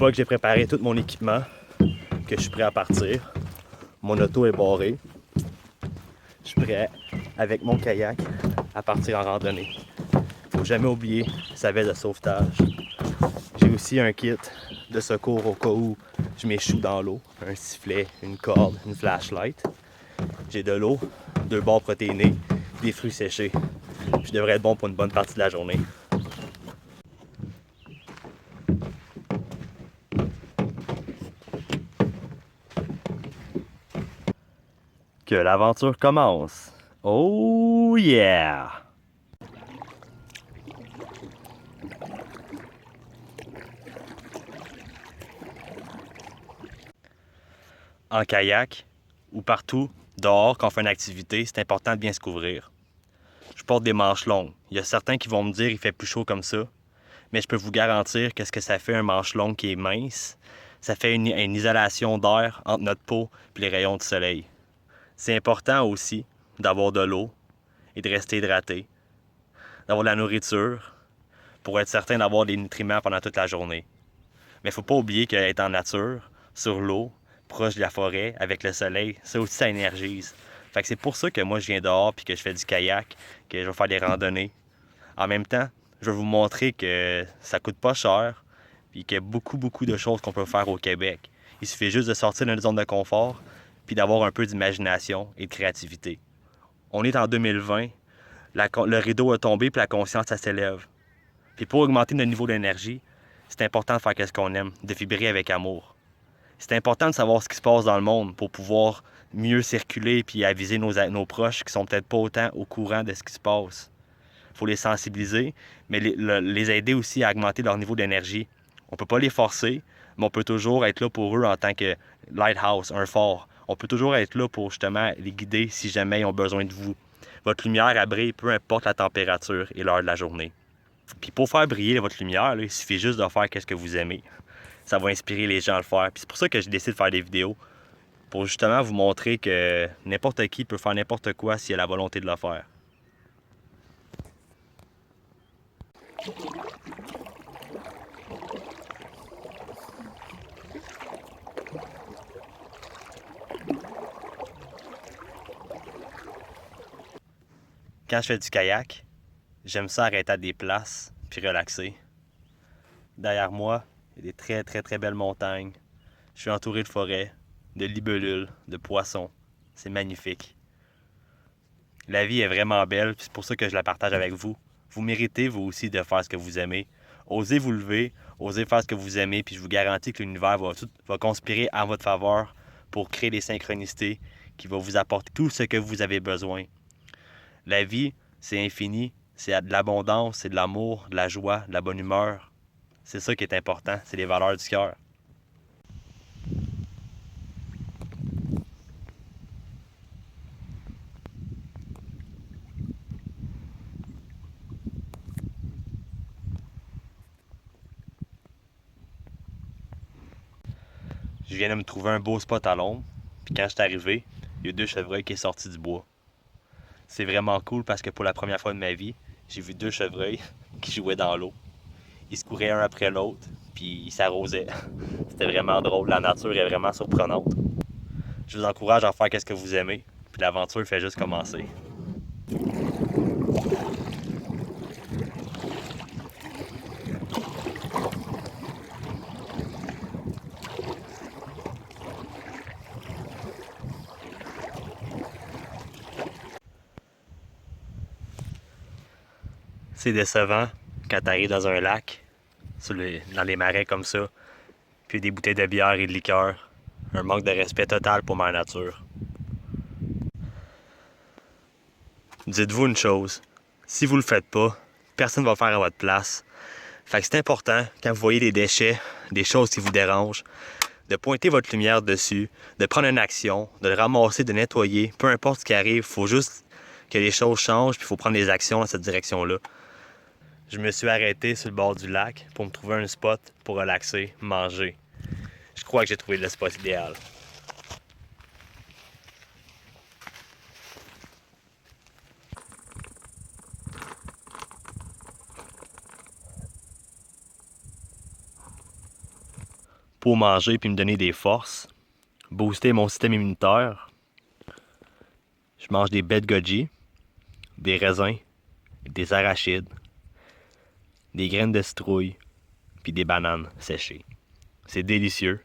fois que j'ai préparé tout mon équipement, que je suis prêt à partir, mon auto est barrée, je suis prêt avec mon kayak à partir en randonnée. Faut jamais oublier sa veste de sauvetage. J'ai aussi un kit de secours au cas où je m'échoue dans l'eau, un sifflet, une corde, une flashlight. J'ai de l'eau, 2 barres protéinées, des fruits séchés. Je devrais être bon pour une bonne partie de la journée. Que l'aventure commence. Oh yeah! En kayak ou partout, dehors, quand on fait une activité, c'est important de bien se couvrir. Je porte des manches longues. Il y a certains qui vont me dire qu'il fait plus chaud comme ça, mais je peux vous garantir que ce que ça fait un manche longue qui est mince, ça fait une isolation d'air entre notre peau et les rayons du soleil. C'est important aussi d'avoir de l'eau et de rester hydraté, d'avoir de la nourriture pour être certain d'avoir des nutriments pendant toute la journée. Mais il ne faut pas oublier qu'être en nature, sur l'eau, proche de la forêt, avec le soleil, ça aussi, ça énergise. Fait que c'est pour ça que moi, je viens dehors puis que je fais du kayak, que je vais faire des randonnées. En même temps, je vais vous montrer que ça coûte pas cher puis qu'il y a beaucoup de choses qu'on peut faire au Québec. Il suffit juste de sortir de notre zone de confort puis d'avoir un peu d'imagination et de créativité. On est en 2020, le rideau a tombé puis la conscience, ça s'élève. Puis pour augmenter notre niveau d'énergie, c'est important de faire ce qu'on aime, de vibrer avec amour. C'est important de savoir ce qui se passe dans le monde pour pouvoir mieux circuler puis aviser nos proches qui sont peut-être pas autant au courant de ce qui se passe. Il faut les sensibiliser, mais les aider aussi à augmenter leur niveau d'énergie. On ne peut pas les forcer, mais on peut toujours être là pour eux en tant que lighthouse, un phare. On peut toujours être là pour justement les guider si jamais ils ont besoin de vous. Votre lumière elle brille peu importe la température et l'heure de la journée. Puis pour faire briller votre lumière, là, il suffit juste de faire ce que vous aimez. Ça va inspirer les gens à le faire. Puis c'est pour ça que j'ai décidé de faire des vidéos. Pour justement vous montrer que n'importe qui peut faire n'importe quoi s'il a la volonté de le faire. Quand je fais du kayak, j'aime ça arrêter à des places puis relaxer. Derrière moi, il y a des très belles montagnes. Je suis entouré de forêts, de libellules, de poissons. C'est magnifique. La vie est vraiment belle, puis c'est pour ça que je la partage avec vous. Vous méritez, vous aussi, de faire ce que vous aimez. Osez vous lever, osez faire ce que vous aimez, puis je vous garantis que l'univers va conspirer en votre faveur pour créer des synchronicités qui vont vous apporter tout ce que vous avez besoin. La vie, c'est infini, c'est de l'abondance, c'est de l'amour, de la joie, de la bonne humeur. C'est ça qui est important, c'est les valeurs du cœur. Je viens de me trouver un beau spot à l'ombre, puis quand je suis arrivé, il y a 2 chevreuils qui sont sortis du bois. C'est vraiment cool parce que pour la première fois de ma vie, j'ai vu 2 chevreuils qui jouaient dans l'eau. Ils se couraient un après l'autre, puis ils s'arrosaient. C'était vraiment drôle, la nature est vraiment surprenante. Je vous encourage à faire ce que vous aimez, puis l'aventure fait juste commencer. C'est décevant quand tu arrives dans un lac, dans les marais comme ça, puis des bouteilles de bière et de liqueur. Un manque de respect total pour ma nature. Dites-vous une chose, si vous le faites pas, personne ne va le faire à votre place. Fait que c'est important, quand vous voyez des déchets, des choses qui vous dérangent, de pointer votre lumière dessus, de prendre une action, de le ramasser, de nettoyer, peu importe ce qui arrive, il faut juste que les choses changent, puis il faut prendre des actions dans cette direction-là. Je me suis arrêté sur le bord du lac pour me trouver un spot pour relaxer, manger. Je crois que j'ai trouvé le spot idéal. pour manger puis me donner des forces, booster mon système immunitaire. Je mange des baies de goji, des raisins, des arachides, des graines de citrouille, puis des bananes séchées. C'est délicieux.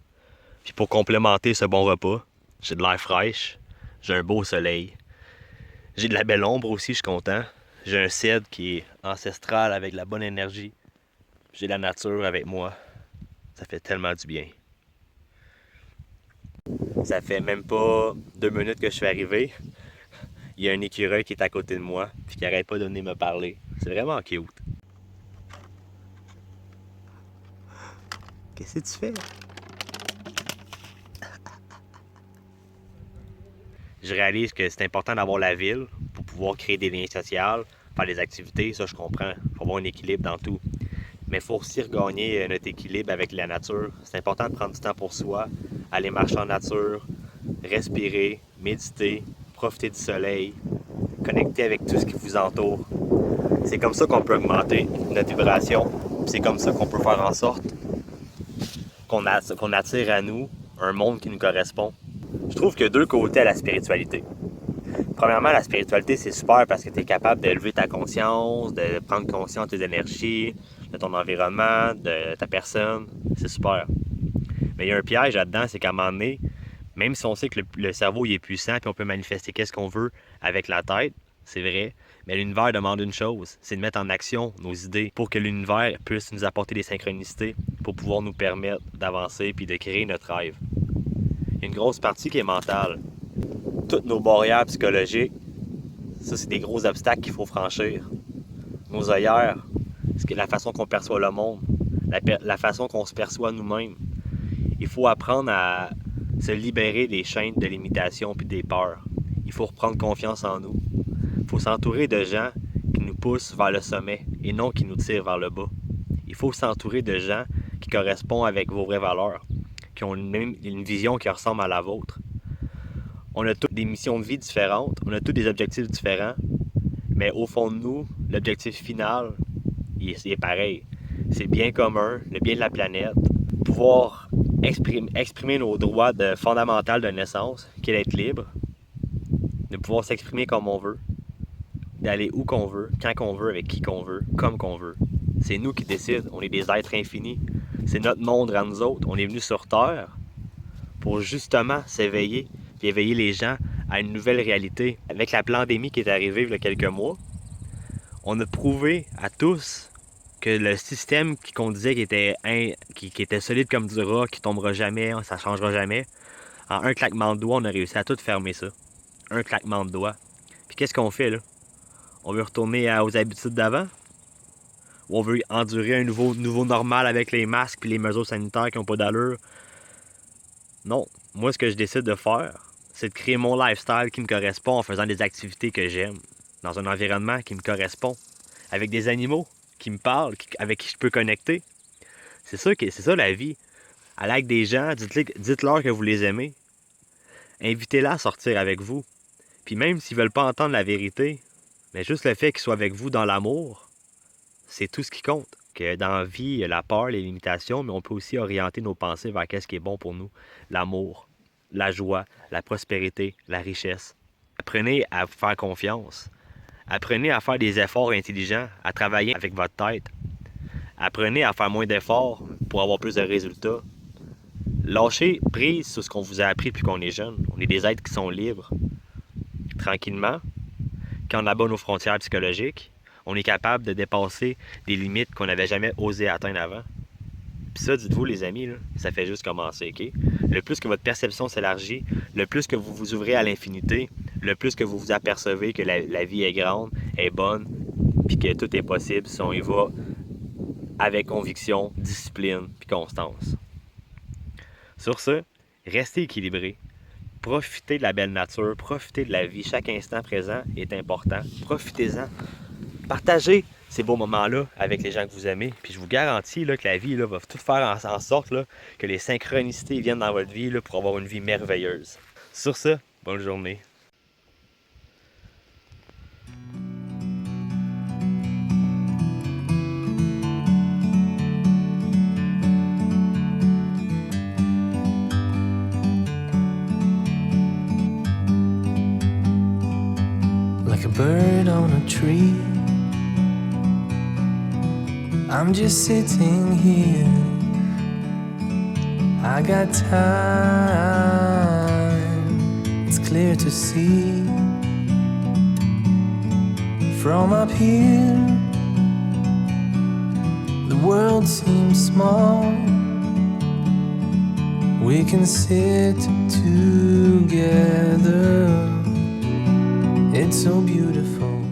Puis pour complémenter ce bon repas, j'ai de l'air fraîche, j'ai un beau soleil, j'ai de la belle ombre aussi, je suis content. J'ai un cèdre qui est ancestral avec de la bonne énergie. J'ai la nature avec moi. Ça fait tellement du bien. Ça fait même pas 2 minutes que je suis arrivé. Il y a un écureuil qui est à côté de moi puis qui arrête pas de venir me parler. C'est vraiment cute. Qu'est-ce que tu fais? Je réalise que c'est important d'avoir la ville pour pouvoir créer des liens sociaux, faire des activités, ça je comprends. Il faut avoir un équilibre dans tout. Mais il faut aussi regagner notre équilibre avec la nature. C'est important de prendre du temps pour soi, aller marcher en nature, respirer, méditer, profiter du soleil, connecter avec tout ce qui vous entoure. C'est comme ça qu'on peut augmenter notre vibration. C'est comme ça qu'on peut faire en sorte qu'on attire à nous un monde qui nous correspond. Je trouve qu'il y a deux côtés à la spiritualité. Premièrement, la spiritualité, c'est super parce que tu es capable d'élever ta conscience, de prendre conscience de tes énergies, de ton environnement, de ta personne. C'est super. Mais il y a un piège là-dedans, c'est qu'à un moment donné, même si on sait que le cerveau il est puissant puis on peut manifester qu'est-ce qu'on veut avec la tête, c'est vrai, mais l'univers demande une chose, c'est de mettre en action nos idées pour que l'univers puisse nous apporter des synchronicités pour pouvoir nous permettre d'avancer puis de créer notre rêve. Il y a une grosse partie qui est mentale. Toutes nos barrières psychologiques, ça c'est des gros obstacles qu'il faut franchir. Nos œillères, c'est la façon qu'on perçoit le monde, la façon qu'on se perçoit nous-mêmes. Il faut apprendre à se libérer des chaînes de limitation puis des peurs. Il faut reprendre confiance en nous. Il faut s'entourer de gens qui nous poussent vers le sommet et non qui nous tirent vers le bas. Il faut s'entourer de gens qui correspondent avec vos vraies valeurs, qui ont une vision qui ressemble à la vôtre. On a toutes des missions de vie différentes, on a tous des objectifs différents, mais au fond de nous, l'objectif final, il est pareil. C'est le bien commun, le bien de la planète, pouvoir exprimer nos droits fondamentaux de naissance, qui est d'être libre, de pouvoir s'exprimer comme on veut, d'aller où qu'on veut, quand qu'on veut, avec qui qu'on veut, comme qu'on veut. C'est nous qui décidons, on est des êtres infinis. C'est notre monde à nous autres. On est venus sur Terre pour justement s'éveiller puis éveiller les gens à une nouvelle réalité. Avec la pandémie qui est arrivée il y a quelques mois, on a prouvé à tous que le système qu'on disait qui était solide comme du roc, qui tombera jamais, ça changera jamais, en un claquement de doigts, on a réussi à tout fermer ça. Un claquement de doigts. Puis qu'est-ce qu'on fait là? On veut retourner aux habitudes d'avant? Ou on veut endurer un nouveau normal avec les masques et les mesures sanitaires qui n'ont pas d'allure? Non. Moi, ce que je décide de faire, c'est de créer mon lifestyle qui me correspond en faisant des activités que j'aime, dans un environnement qui me correspond, avec des animaux qui me parlent, avec qui je peux connecter. C'est ça la vie. Allez avec des gens, dites-leur que vous les aimez. Invitez-les à sortir avec vous. Puis même s'ils veulent pas entendre la vérité, mais juste le fait qu'ils soient avec vous dans l'amour, c'est tout ce qui compte. Que dans la vie, il y a la peur, les limitations, mais on peut aussi orienter nos pensées vers ce qui est bon pour nous. L'amour, la joie, la prospérité, la richesse. Apprenez à vous faire confiance. Apprenez à faire des efforts intelligents, à travailler avec votre tête. Apprenez à faire moins d'efforts pour avoir plus de résultats. Lâchez prise sur ce qu'on vous a appris depuis qu'on est jeune. On est des êtres qui sont libres. Tranquillement, quand on abat nos frontières psychologiques, on est capable de dépasser des limites qu'on n'avait jamais osé atteindre avant. Puis ça, dites-vous les amis, là, ça fait juste commencer, OK? Le plus que votre perception s'élargit, le plus que vous vous ouvrez à l'infinité, le plus que vous vous apercevez que la vie est grande, est bonne, puis que tout est possible si on y va avec conviction, discipline, puis constance. Sur ce, restez équilibrés. Profitez de la belle nature, profitez de la vie. Chaque instant présent est important. Profitez-en. Partagez ces beaux moments-là avec les gens que vous aimez. Puis je vous garantis là, que la vie là, va tout faire en sorte là, que les synchronicités viennent dans votre vie là, pour avoir une vie merveilleuse. Sur ce, bonne journée. bird on a tree. I'm just sitting here. I got time, it's clear to see. From up here, the world seems small. We can sit together. It's so beautiful.